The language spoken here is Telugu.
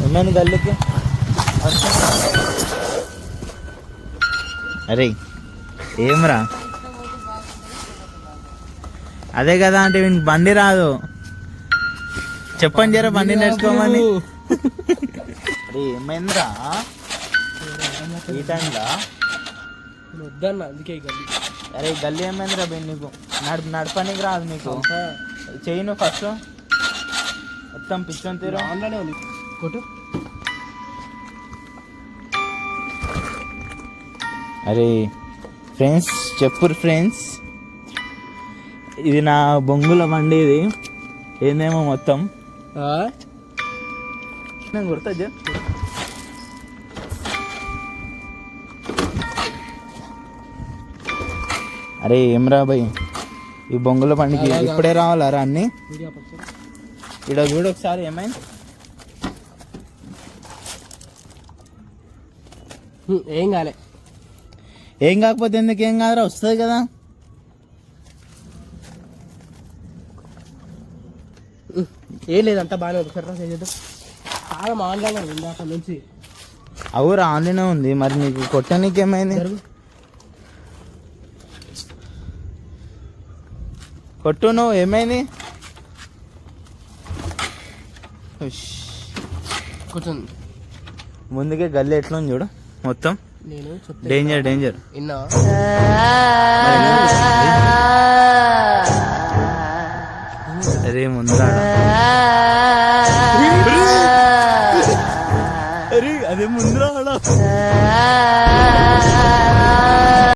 ఏమైంది గల్లీకి? అరే ఏమరా? అదే కదా అంటే వీనికి బండి రాదు. చెప్పండి జర బండి నేర్చుకోమని. అరే ఏమైందిరా ఈ టైంలో? వద్దన్న అందుకే గల్లీ. అరే గల్లీ ఏమైందిరా బెన్ నీకు? నడపనికి రాదు నీకు? చెయ్యి నువ్వు ఫస్ట్ మొత్తం పిచ్చని తీరు. ఆన్లోనే ఉంది కొట్టు. అరే ఫ్రెండ్స్ చెప్పురు ఫ్రెండ్స్, ఇది నా బొంగుల బండి. ఇది ఏందేమో మొత్తం నేను గుర్తా. అరే ఏమ్రా భయ్, ఈ బొంగుల బండికి ఇప్పుడే రావాలరా అన్ని? ఇక్కడ చూడు ఒకసారి ఏమైంది. ఏం కాలే. ఏం కాకపోతే ఎందుకు? ఏం కాదురా, వస్తుంది కదా. ఏం లేదంతా బాగానే ఉంది. సరే చేద్దాం. చాలా ఆన్లైన్ ఉంది అక్కడ నుంచి. అవురా ఆన్లైన్ ఉంది. మరి నీకు కొట్టడానికి ఏమైంది? కొట్టు నువ్వు, ఏమైంది? కూర్చొని ముందుకే గల్లీ ఎట్లా ఉంది చూడు మొత్తం. నేను డేంజర్ డేంజర్. విన్నా